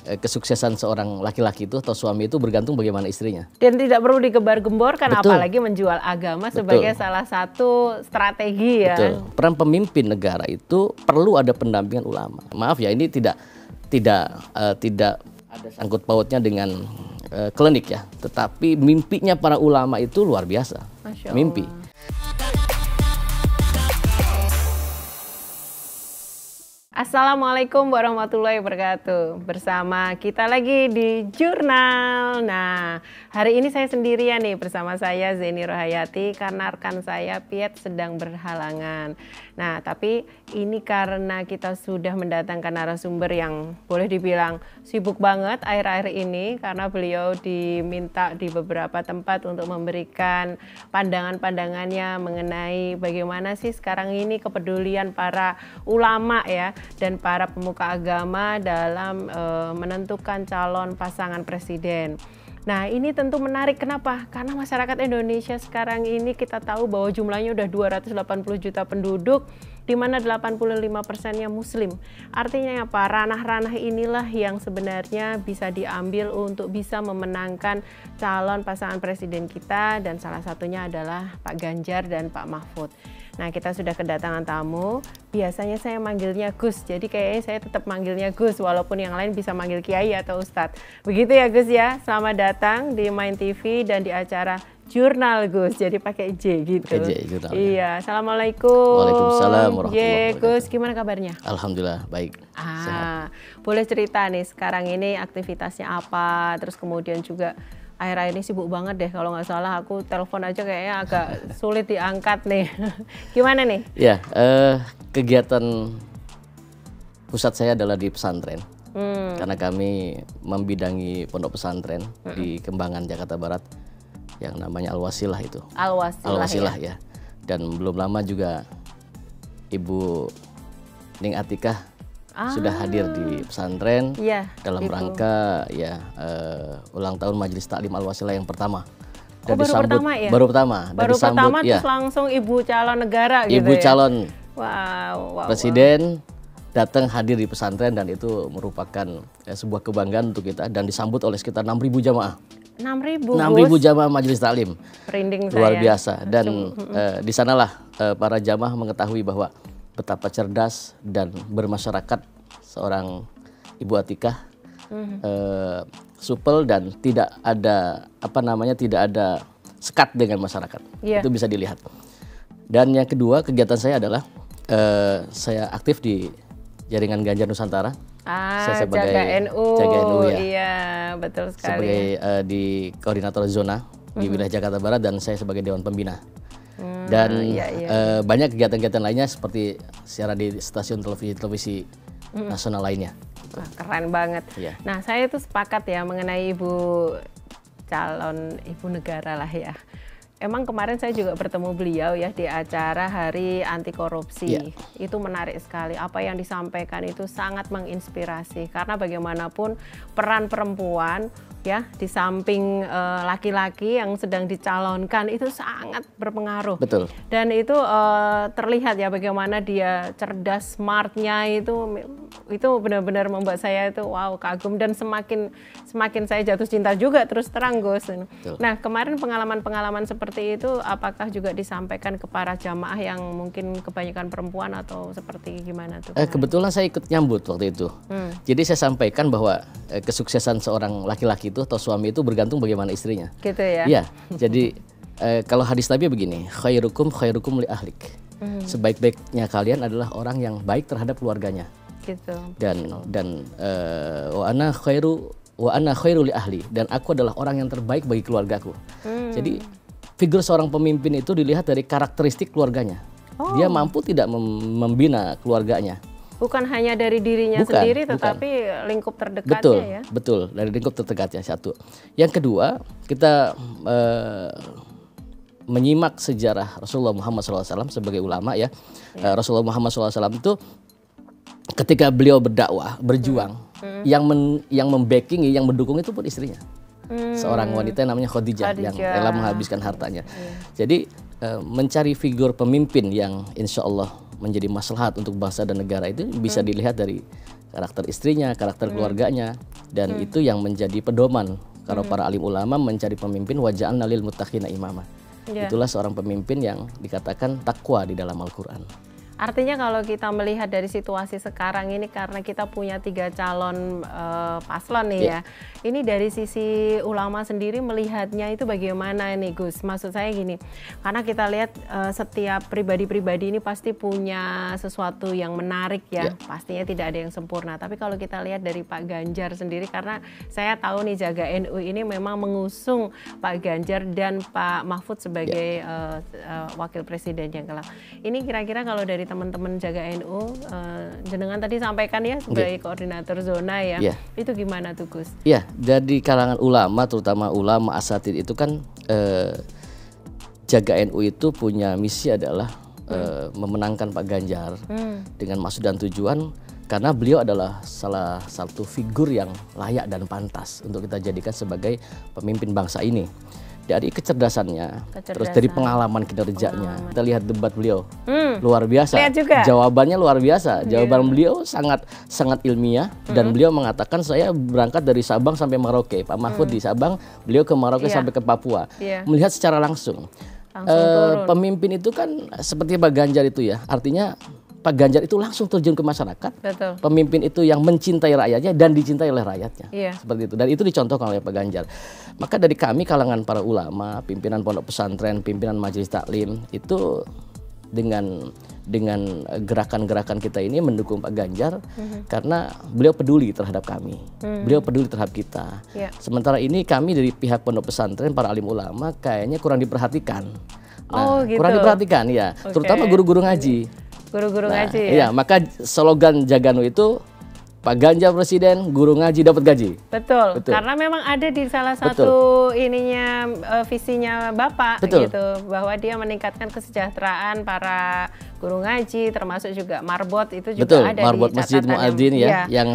kesuksesan seorang laki-laki itu atau suami itu bergantung bagaimana istrinya. Dan tidak perlu digembar-gemborkan, Betul. apalagi menjual agama sebagai Betul. salah satu strategi ya. Betul. Peran pemimpin negara itu perlu ada pendampingan ulama. Maaf ya, ini tidak ada sangkut pautnya dengan klinik ya, tetapi mimpinya para ulama itu luar biasa. Masya Allah. Mimpi. Assalamualaikum warahmatullahi wabarakatuh. Bersama kita lagi di Jurnal. Nah, hari ini saya sendirian nih, bersama saya Zeni Rohayati karena rekan saya Piet sedang berhalangan. Nah, tapi ini karena kita sudah mendatangkan narasumber yang boleh dibilang sibuk banget akhir-akhir ini, karena beliau diminta di beberapa tempat untuk memberikan pandangan-pandangannya mengenai bagaimana sih sekarang ini kepedulian para ulama ya dan para pemuka agama dalam menentukan calon pasangan presiden. Nah, ini tentu menarik. Kenapa? Karena masyarakat Indonesia sekarang ini kita tahu bahwa jumlahnya udah 280 juta penduduk, di mana 85%-nya Muslim. Artinya apa? Ranah-ranah inilah yang sebenarnya bisa diambil untuk bisa memenangkan calon pasangan presiden kita, dan salah satunya adalah Pak Ganjar dan Pak Mahfud. Nah, kita sudah kedatangan tamu. Biasanya saya manggilnya Gus, jadi kayaknya saya tetap manggilnya Gus, walaupun yang lain bisa manggil Kiai atau Ustadz. Begitu ya Gus ya, selamat datang di Main TV dan di acara Jurnal Gus, jadi pakai J gitu. Pakai J, jurnal. Iya, Assalamualaikum. Waalaikumsalam warahmatullahi wabarakatuh. Gus, gimana kabarnya? Alhamdulillah, baik. Sehat. Boleh cerita nih, sekarang ini aktivitasnya apa, terus kemudian juga akhir-akhir ini sibuk banget deh, kalau nggak salah aku telepon aja kayaknya agak sulit diangkat nih. Gimana nih? Ya, kegiatan pusat saya adalah di pesantren. Karena kami membidangi pondok pesantren di Kembangan, Jakarta Barat, yang namanya Al-Wasilah itu. Al-Wasilah ya. Dan belum lama juga Ibu Ning Atikah sudah hadir di pesantren dalam rangka ulang tahun Majelis Taklim Al-Wasilah yang pertama. Dan baru disambut, pertama ya? Baru pertama. Baru pertama terus langsung ibu calon negara gitu ya? Ibu calon presiden datang hadir di pesantren, dan itu merupakan sebuah kebanggaan untuk kita, dan disambut oleh sekitar 6.000 jamaah. 6.000 jamaah Majelis Taklim. Luar biasa. Dan di sanalah para jamaah mengetahui bahwa betapa cerdas dan bermasyarakat seorang Ibu Atikah, supel dan tidak ada tidak ada sekat dengan masyarakat. Itu bisa dilihat. Dan yang kedua, kegiatan saya adalah saya aktif di jaringan Ganjar Nusantara. Saya sebagai Jaga NU ya. Iya, betul sekali. Sebagai di koordinator zona di wilayah Jakarta Barat, dan saya sebagai Dewan Pembina. Dan banyak kegiatan-kegiatan lainnya seperti siaran di stasiun televisi nasional lainnya. Wah, keren banget. Nah, saya itu sepakat ya mengenai ibu negara lah ya. Emang kemarin saya juga bertemu beliau ya di acara Hari Anti Korupsi. Itu menarik sekali. Apa yang disampaikan itu sangat menginspirasi, karena bagaimanapun peran perempuan ya di samping laki-laki yang sedang dicalonkan itu sangat berpengaruh. Betul. Dan itu terlihat ya bagaimana dia cerdas, smartnya itu benar-benar membuat saya itu wow, kagum, dan semakin saya jatuh cinta juga terus terang Gus. Nah, kemarin pengalaman-pengalaman seperti itu apakah juga disampaikan ke para jamaah yang mungkin kebanyakan perempuan atau seperti gimana tuh? Kebetulan saya ikut nyambut waktu itu. Jadi saya sampaikan bahwa kesuksesan seorang laki-laki itu atau suami itu bergantung bagaimana istrinya. Gitu ya? Iya. Jadi kalau hadis Nabi begini, khairukum li ahlik. Sebaik-baiknya kalian adalah orang yang baik terhadap keluarganya. Gitu. Dan wa ana khairu li ahli, dan aku adalah orang yang terbaik bagi keluargaku. Jadi figur seorang pemimpin itu dilihat dari karakteristik keluarganya. Dia mampu tidak membina keluarganya. Bukan hanya dari dirinya sendiri, tetapi lingkup terdekatnya. Betul, dari lingkup terdekatnya satu. Yang kedua, kita menyimak sejarah Rasulullah Muhammad SAW sebagai ulama ya. Rasulullah Muhammad SAW itu ketika beliau berdakwah, berjuang, yang membackingi, yang mendukung itu pun istrinya. Seorang wanita yang namanya Khadijah yang rela menghabiskan hartanya. Jadi mencari figur pemimpin yang insya Allah menjadi maslahat untuk bangsa dan negara itu bisa dilihat dari karakter istrinya, karakter keluarganya, dan itu yang menjadi pedoman kalau para alim ulama mencari pemimpin waja'alna lil muttaqina imama. Itulah seorang pemimpin yang dikatakan takwa di dalam Al-Quran. Artinya kalau kita melihat dari situasi sekarang ini, karena kita punya 3 calon paslon nih ya, ini dari sisi ulama sendiri melihatnya itu bagaimana nih Gus? Maksud saya gini, karena kita lihat setiap pribadi-pribadi ini pasti punya sesuatu yang menarik ya, pastinya tidak ada yang sempurna. Tapi kalau kita lihat dari Pak Ganjar sendiri, karena saya tahu nih Jaga NU ini memang mengusung Pak Ganjar dan Pak Mahfud sebagai wakil presiden yang kelak. Ini kira-kira kalau dari teman-teman Jaga NU, jenengan tadi sampaikan ya sebagai koordinator zona ya, itu gimana tuh Gus? Ya, dari kalangan ulama, terutama ulama asatid itu kan Jaga NU itu punya misi adalah memenangkan Pak Ganjar dengan maksud dan tujuan, karena beliau adalah salah satu figur yang layak dan pantas untuk kita jadikan sebagai pemimpin bangsa ini. Dari kecerdasannya, terus dari pengalaman kinerjanya. Kita lihat debat beliau, luar biasa. Jawabannya luar biasa. Jawaban beliau sangat ilmiah, dan beliau mengatakan saya berangkat dari Sabang sampai Merauke. Pak Mahfud di Sabang, beliau ke Merauke sampai ke Papua. Melihat secara langsung. Pemimpin itu kan seperti Pak Ganjar itu ya, artinya Pak Ganjar itu langsung terjun ke masyarakat. Betul. Pemimpin itu yang mencintai rakyatnya dan dicintai oleh rakyatnya. Seperti itu. Dan itu dicontohkan oleh Pak Ganjar. Maka dari kami kalangan para ulama, pimpinan pondok pesantren, pimpinan majelis taklim, itu dengan gerakan-gerakan kita ini mendukung Pak Ganjar karena beliau peduli terhadap kami. Beliau peduli terhadap kita. Sementara ini kami dari pihak pondok pesantren, para alim ulama kayaknya kurang diperhatikan. Kurang diperhatikan ya, terutama guru-guru ngaji. Guru-guru ngaji ya? Iya, maka slogan Jaga NU itu Pak Ganjar presiden, guru ngaji dapat gaji. Betul. Karena memang ada di salah satu ininya visinya Bapak gitu, bahwa dia meningkatkan kesejahteraan para guru ngaji, termasuk juga marbot itu juga ada marbot di Masjid Muadzin yang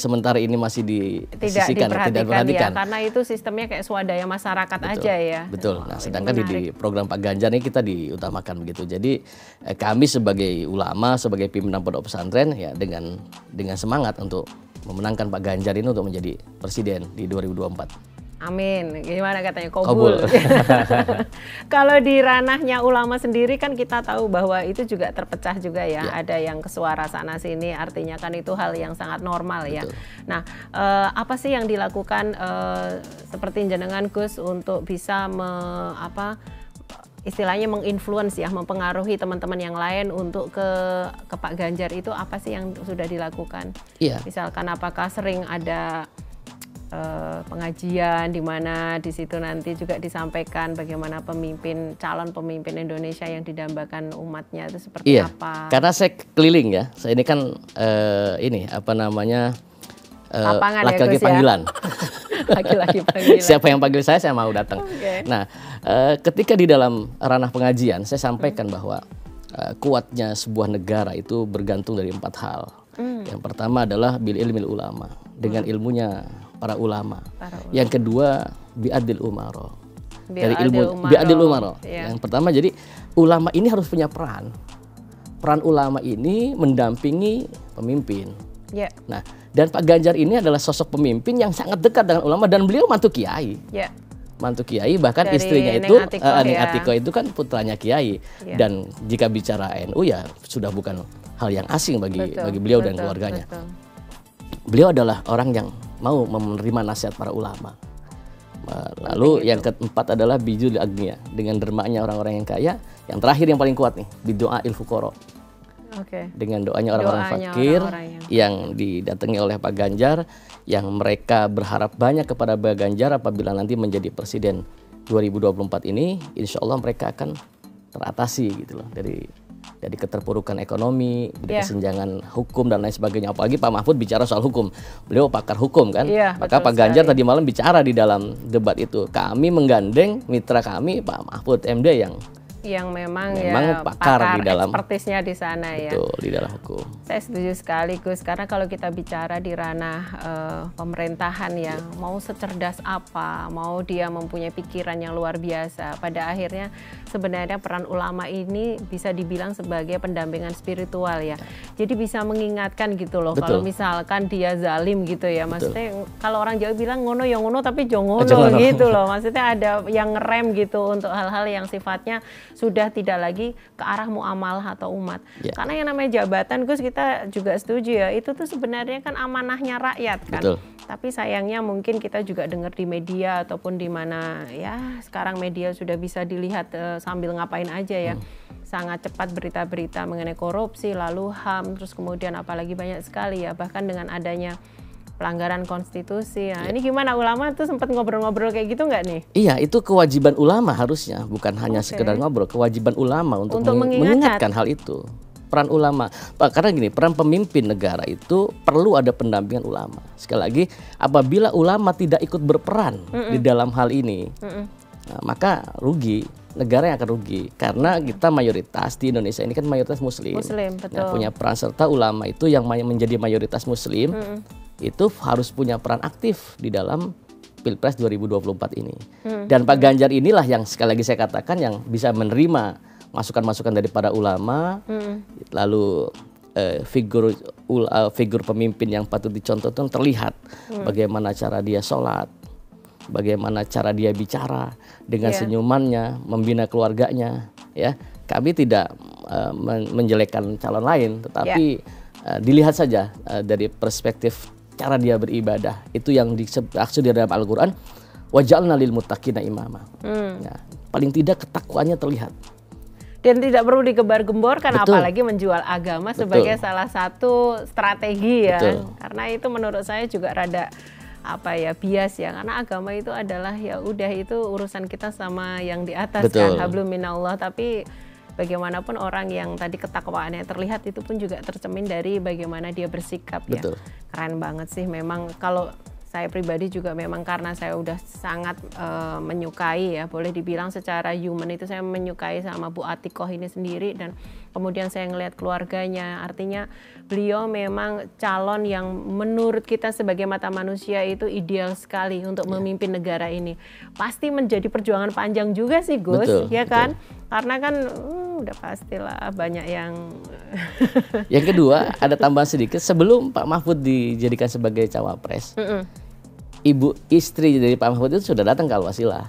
sementara ini masih disisihkan, tidak diperhatikan. Ya, karena itu sistemnya kayak swadaya masyarakat aja ya. Betul. Nah, sedangkan di program Pak Ganjar ini kita diutamakan begitu. Jadi kami sebagai ulama, sebagai pimpinan pondok pesantren ya dengan semangat untuk memenangkan Pak Ganjar ini untuk menjadi presiden di 2024. Amin. Gimana katanya? Kobul. Kalau di ranahnya ulama sendiri kan kita tahu bahwa itu juga terpecah juga ya. Ada yang ke suara sana sini, artinya kan itu hal yang sangat normal ya. Nah, apa sih yang dilakukan seperti jenengan Gus untuk bisa istilahnya menginfluence ya, mempengaruhi teman-teman yang lain untuk ke Pak Ganjar, itu apa sih yang sudah dilakukan? Misalkan apakah sering ada pengajian di mana di situ nanti juga disampaikan bagaimana calon pemimpin Indonesia yang didambakan umatnya itu seperti apa? Karena saya keliling ya, saya ini kan laki-laki panggilan. Laki-laki panggilan. Siapa yang panggil saya mau datang. Nah, ketika di dalam ranah pengajian saya sampaikan bahwa kuatnya sebuah negara itu bergantung dari 4 hal. Yang pertama adalah bil ilmil ulama, dengan ilmunya para ulama. Yang kedua bi'adil umaro, dari ilmu bi'adil umaro. Yang pertama, jadi ulama ini harus punya peran ulama ini mendampingi pemimpin. Nah, dan Pak Ganjar ini adalah sosok pemimpin yang sangat dekat dengan ulama, dan beliau mantu kiai. Mantu kiai, bahkan dari istrinya itu Neng Atiko itu kan putranya kiai. Dan jika bicara NU ya sudah bukan hal yang asing bagi beliau dan keluarganya. Beliau adalah orang yang mau menerima nasihat para ulama. Lalu yang keempat adalah bijul agnia, dengan dermaknya orang-orang yang kaya. Yang terakhir yang paling kuat nih, bidoa il fuqara. Dengan doanya orang-orang fakir yang didatangi oleh Pak Ganjar, yang mereka berharap banyak kepada Pak Ganjar apabila nanti menjadi presiden 2024 ini, insya Allah mereka akan teratasi gitu loh dari keterpurukan ekonomi, dari kesenjangan hukum dan lain sebagainya. Apalagi Pak Mahfud bicara soal hukum, beliau pakar hukum kan. Maka Pak Ganjar tadi malam bicara di dalam debat itu, kami menggandeng mitra kami Pak Mahfud MD yang yang memang ya pakar di dalam ekspertisnya di sana ya. Betul, di dalam hukum. Saya setuju sekali Gus, karena kalau kita bicara di ranah pemerintahan ya, mau secerdas apa, mau dia mempunyai pikiran yang luar biasa, pada akhirnya sebenarnya peran ulama ini bisa dibilang sebagai pendampingan spiritual ya. Jadi bisa mengingatkan gitu loh, kalau misalkan dia zalim gitu ya, maksudnya kalau orang Jawa bilang ngono ya ngono tapi jongono gitu loh, maksudnya ada yang ngerem gitu untuk hal-hal yang sifatnya sudah tidak lagi ke arah muamalah atau umat. Karena yang namanya jabatan, Gus, kita juga setuju ya, itu tuh sebenarnya kan amanahnya rakyat kan. Betul. Tapi sayangnya mungkin kita juga dengar di media ataupun di mana ya sekarang media sudah bisa dilihat sambil ngapain aja ya. Sangat cepat berita-berita mengenai korupsi, lalu HAM, terus kemudian apalagi banyak sekali ya, bahkan dengan adanya pelanggaran konstitusi. Nah, ini gimana, ulama tuh sempat ngobrol-ngobrol kayak gitu nggak nih? Iya, itu kewajiban ulama harusnya, bukan hanya sekedar ngobrol. Kewajiban ulama untuk mengingatkan hal itu. Peran ulama, karena gini, peran pemimpin negara itu perlu ada pendampingan ulama. Sekali lagi, apabila ulama tidak ikut berperan di dalam hal ini, nah, maka rugi. Negara yang akan rugi, karena kita mayoritas di Indonesia ini kan mayoritas Muslim. Betul. Nah, punya peran serta ulama itu yang menjadi mayoritas Muslim itu harus punya peran aktif di dalam Pilpres 2024 ini. Dan Pak Ganjar inilah yang sekali lagi saya katakan yang bisa menerima masukan-masukan dari para ulama, lalu figur pemimpin yang patut dicontoh itu terlihat bagaimana cara dia sholat, bagaimana cara dia bicara dengan senyumannya, membina keluarganya. Ya, kami tidak menjelekkan calon lain, tetapi dilihat saja dari perspektif cara dia beribadah. Itu yang dimaksud di dalam Al-Quran, waja'alna lil muttaqina imama. Ya, paling tidak ketakwaannya terlihat. Dan tidak perlu digembar-gemborkan, apalagi menjual agama sebagai salah satu strategi ya. Karena itu menurut saya juga rada bias ya, karena agama itu adalah ya udah itu urusan kita sama yang di atas kan, hablum minallah. Tapi bagaimanapun orang yang tadi ketakwaannya terlihat itu pun juga tercermin dari bagaimana dia bersikap ya. Keren banget sih memang. Kalau saya pribadi juga memang karena saya udah sangat menyukai ya, boleh dibilang secara human itu saya menyukai sama Bu Atikoh ini sendiri, dan kemudian saya ngelihat keluarganya. Artinya beliau memang calon yang menurut kita sebagai mata manusia itu ideal sekali untuk memimpin negara ini. Pasti menjadi perjuangan panjang juga sih Gus, ya kan? Karena kan udah pastilah banyak yang Yang kedua, ada tambahan sedikit, sebelum Pak Mahfud dijadikan sebagai cawapres, ibu istri dari Pak Mahfud itu sudah datang ke Al-Wasilah.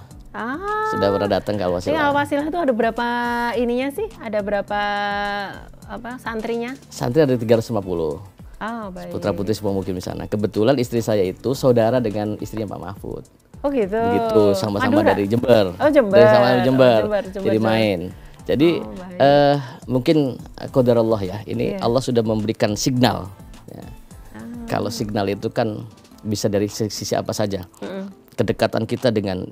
Sudah pernah datang ke Al-Wasilah. Al-Wasilah itu ada berapa ininya sih? Ada berapa santrinya? Santri ada 350. Baik. Putra putri semua mungkin di sana. Kebetulan istri saya itu saudara dengan istrinya Pak Mahfud. Oh gitu. Begitu, sama-sama dari Jember. Jember. Dari sama Jember. Jadi main. Jadi mungkin qadarullah ya. Ini Allah sudah memberikan signal. Ya. Kalau signal itu kan bisa dari sisi apa saja. Kedekatan kita dengan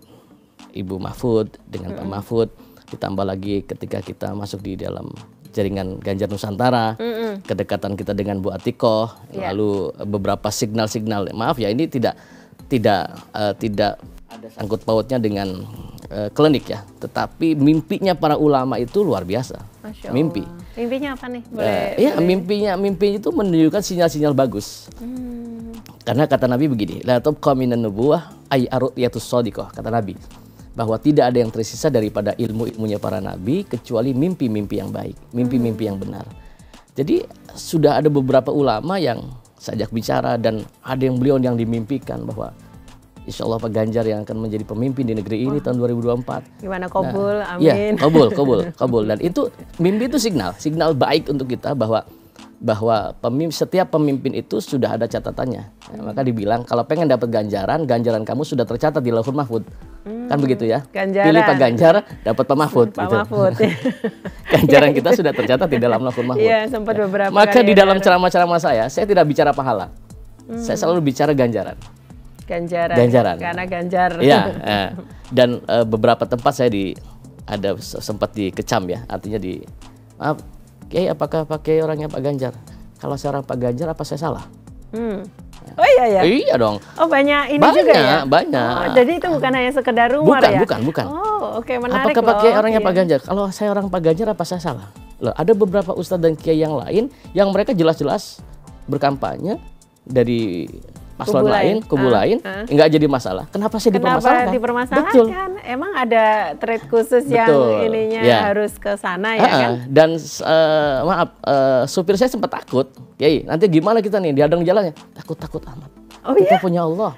Ibu Mahfud, dengan Pak Mahfud, ditambah lagi ketika kita masuk di dalam jaringan Ganjar Nusantara, kedekatan kita dengan Bu Atikoh, lalu beberapa signal-signal. Maaf ya, ini tidak ada sangkut pautnya dengan klinik ya, tetapi mimpinya para ulama itu luar biasa. Mimpi. Mimpinya apa nih? Mimpinya itu menunjukkan sinyal-sinyal bagus. Karena kata Nabi begini, la tabqa minan nubuwah ay arru'yatus shadiqah, kata Nabi, bahwa tidak ada yang tersisa daripada ilmu-ilmunya para nabi kecuali mimpi-mimpi yang baik, mimpi-mimpi yang benar. Jadi sudah ada beberapa ulama yang sajak bicara, dan ada yang beliau yang dimimpikan bahwa insya Allah Pak Ganjar yang akan menjadi pemimpin di negeri ini tahun 2024. Gimana, kabul, amin. Ya, kabul. Dan itu mimpi itu signal baik untuk kita bahwa setiap pemimpin itu sudah ada catatannya. Maka dibilang kalau pengen dapat ganjaran kamu sudah tercatat di Lauhul Mahfud. Kan begitu ya. Ganjaran. Pilih Pak Ganjar, dapat Pak Mahfud. Mahfud. Ganjaran kita sudah tercatat di dalam Lauhul Mahfud. Iya, sempat beberapa Maka di dalam ceramah-ceramah saya tidak bicara pahala. Saya selalu bicara ganjaran. Ganjaran. Karena Ganjar. Iya. Dan beberapa tempat saya sempat dikecam ya. Artinya maaf, Kiai, apakah pakai orangnya Pak Ganjar? Kalau seorang Pak Ganjar, apa saya salah? Oh iya ya? Iya dong. Oh banyak ini juga ya? Banyak. Oh, jadi itu bukan hanya sekedar rumor ya? Bukan. Oh oke, menarik. Apakah pakai orangnya Pak Ganjar? Kalau saya orang Pak Ganjar apa saya salah? Loh, ada beberapa ustadz dan kiai yang lain yang mereka jelas-jelas berkampanye dari paslon lain, kubu lain, nggak jadi masalah. Kenapa sih dipermasalahkan? Betul. Emang ada thread khusus yang ininya harus ke sana ya kan? Dan supir saya sempat takut. Yai, nanti gimana kita nih dihadang jalannya? Takut amat. Kita punya Allah.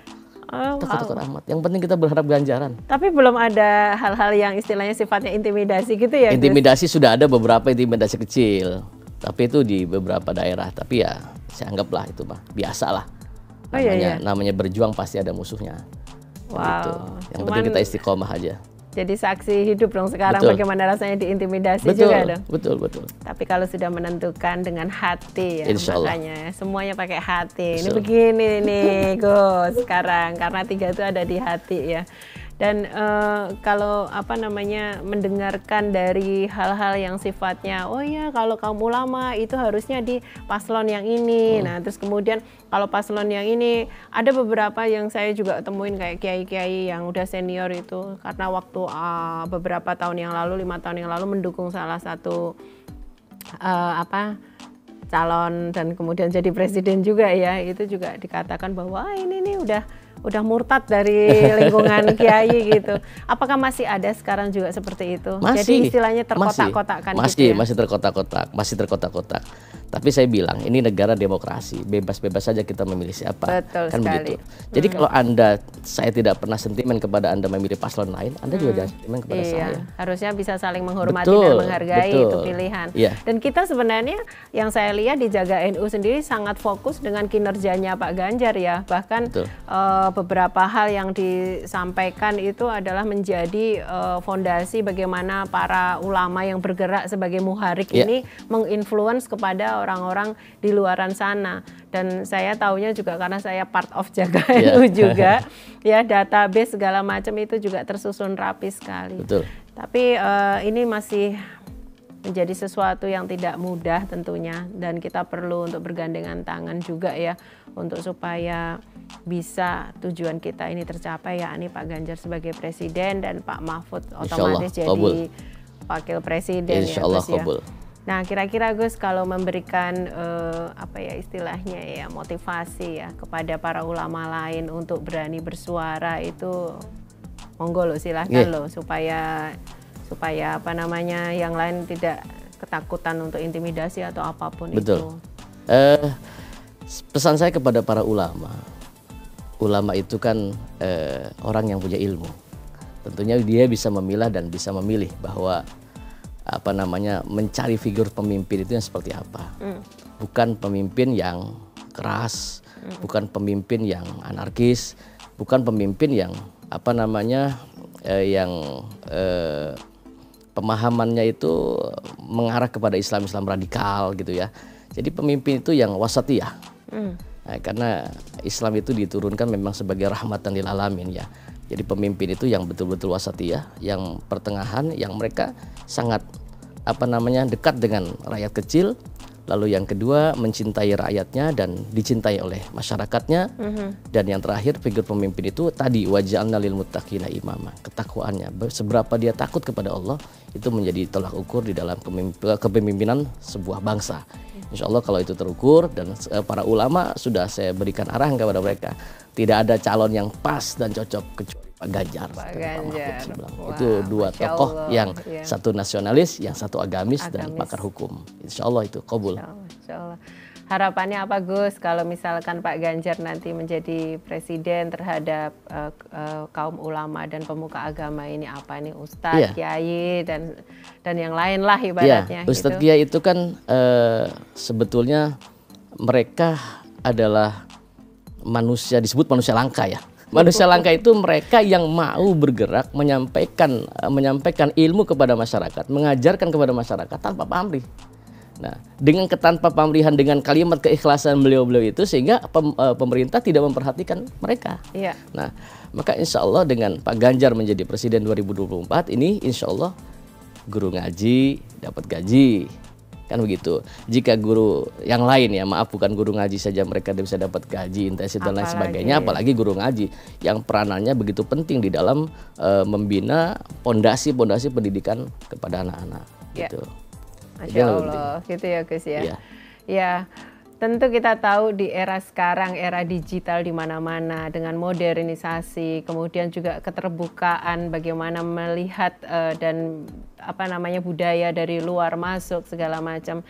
Takut amat. Yang penting kita berharap ganjaran. Tapi belum ada hal-hal yang istilahnya sifatnya intimidasi gitu ya? Intimidasi sudah ada beberapa intimidasi kecil. Tapi itu di beberapa daerah. Tapi ya saya anggaplah itu mah biasa lah. Namanya berjuang pasti ada musuhnya. Wow. Gitu. Yang penting kita istiqomah aja. Jadi saksi hidup dong sekarang bagaimana rasanya diintimidasi juga dong. Betul. Tapi kalau sudah menentukan dengan hati ya, makanya semuanya pakai hati. Ini Betul. begini nih Gus sekarang karena 3 itu ada di hati ya. Dan kalau mendengarkan dari hal-hal yang sifatnya kalau kaum ulama itu harusnya di paslon yang ini. Nah terus kemudian kalau paslon yang ini ada beberapa yang saya juga temuin kayak kiai-kiai yang udah senior itu karena waktu beberapa tahun yang lalu 5 tahun yang lalu mendukung salah satu calon dan kemudian jadi presiden juga ya, itu juga dikatakan bahwa ini nih udah murtad dari lingkungan kiai gitu. Apakah masih ada sekarang juga seperti itu? Jadi istilahnya terkotak-kotakkan gitu ya? Masih terkotak-kotak. Tapi saya bilang ini negara demokrasi, bebas-bebas saja kita memilih siapa. Betul kan sekali. Begitu. Jadi kalau saya tidak pernah sentimen kepada Anda memilih paslon lain, Anda juga jangan sentimen kepada saya. Harusnya bisa saling menghormati dan menghargai itu pilihan. Dan kita sebenarnya yang saya lihat di Jaga NU sendiri sangat fokus dengan kinerjanya Pak Ganjar ya. Bahkan beberapa hal yang disampaikan itu adalah menjadi fondasi bagaimana para ulama yang bergerak sebagai muharik ini menginfluence kepada orang-orang di luaran sana. Dan saya tahunya juga karena saya part of Jaga NU juga ya, database segala macam itu juga tersusun rapi sekali. Betul. Tapi ini masih menjadi sesuatu yang tidak mudah tentunya, dan kita perlu untuk bergandengan tangan juga ya untuk supaya bisa tujuan kita ini tercapai, ya ini Pak Ganjar sebagai presiden dan Pak Mahfud otomatis jadi wakil presiden. Insyaallah ya, Gus, ya. Nah kira-kira Gus kalau memberikan istilahnya ya motivasi ya kepada para ulama lain untuk berani bersuara itu monggo lo silahkan lo supaya yang lain tidak ketakutan untuk intimidasi atau apapun. Betul. Itu. Pesan saya kepada para ulama itu kan orang yang punya ilmu. Tentunya dia bisa memilah dan bisa memilih bahwa mencari figur pemimpin itu yang seperti apa. Bukan pemimpin yang keras, bukan pemimpin yang anarkis, bukan pemimpin yang pemahamannya itu mengarah kepada Islam radikal gitu ya. Jadi pemimpin itu yang wasatiyah. Karena Islam itu diturunkan memang sebagai rahmatan lil alamin ya. Jadi pemimpin itu yang betul-betul wasatiyah, yang pertengahan, yang mereka sangat dekat dengan rakyat kecil. Lalu yang kedua mencintai rakyatnya dan dicintai oleh masyarakatnya. Dan yang terakhir figur pemimpin itu tadi waj'alna lil muttaqina imama, ketakwaannya, seberapa dia takut kepada Allah itu menjadi tolak ukur di dalam kepemimpinan sebuah bangsa. Insya Allah kalau itu terukur dan para ulama sudah saya berikan arahan kepada mereka, tidak ada calon yang pas dan cocok kecuali Pak Ganjar. Wow, itu dua tokoh yang satu nasionalis, yang satu agamis dan pakar hukum. Insya Allah itu qabul. Insya Allah. Harapannya apa Gus kalau misalkan Pak Ganjar nanti menjadi presiden terhadap kaum ulama dan pemuka agama ini, apa nih Ustadz, Kiai dan yang lain lah ibaratnya. Ustadz Kiai itu kan sebetulnya mereka adalah manusia, disebut manusia langka ya. Manusia langka itu mereka yang mau bergerak menyampaikan ilmu kepada masyarakat, mengajarkan kepada masyarakat tanpa pamrih. Nah, dengan tanpa pamrihan, dengan kalimat keikhlasan beliau-beliau itu sehingga pemerintah tidak memperhatikan mereka. Nah, maka insya Allah dengan Pak Ganjar menjadi presiden 2024 ini insya Allah guru ngaji dapat gaji, kan begitu. Jika guru yang lain ya, maaf bukan guru ngaji saja mereka bisa dapat gaji intensif dan lain sebagainya, apalagi guru ngaji yang peranannya begitu penting di dalam membina pondasi pendidikan kepada anak-anak gitu. Masya Allah, gitu ya Gus ya. Ya, tentu kita tahu di era sekarang, era digital di mana-mana dengan modernisasi, kemudian juga keterbukaan bagaimana melihat dan budaya dari luar masuk segala macam.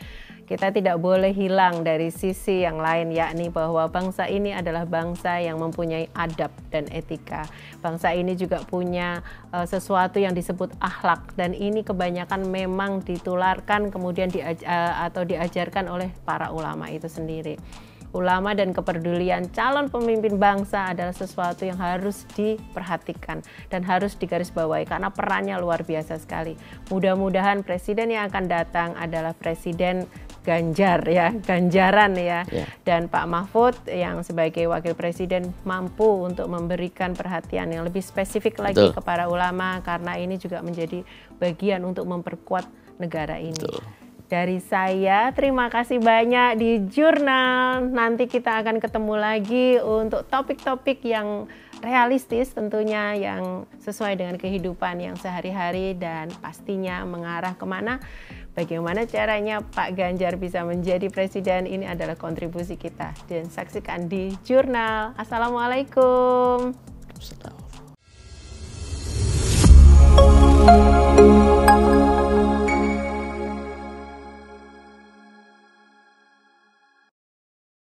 Kita tidak boleh hilang dari sisi yang lain, yakni bahwa bangsa ini adalah bangsa yang mempunyai adab dan etika. Bangsa ini juga punya sesuatu yang disebut akhlak, dan ini kebanyakan memang ditularkan kemudian diajarkan oleh para ulama itu sendiri. Ulama dan kepedulian calon pemimpin bangsa adalah sesuatu yang harus diperhatikan dan harus digarisbawahi karena perannya luar biasa sekali. Mudah-mudahan presiden yang akan datang adalah presiden Ganjar ya, ganjaran ya. Dan Pak Mahfud yang sebagai wakil presiden mampu untuk memberikan perhatian yang lebih spesifik lagi kepada ulama, karena ini juga menjadi bagian untuk memperkuat negara ini. Dari saya, terima kasih banyak di Jurnal. Nanti kita akan ketemu lagi untuk topik-topik yang realistis tentunya, yang sesuai dengan kehidupan yang sehari-hari dan pastinya mengarah kemana. Bagaimana caranya Pak Ganjar bisa menjadi presiden, ini adalah kontribusi kita. Dan saksikan di Jurnal. Assalamualaikum.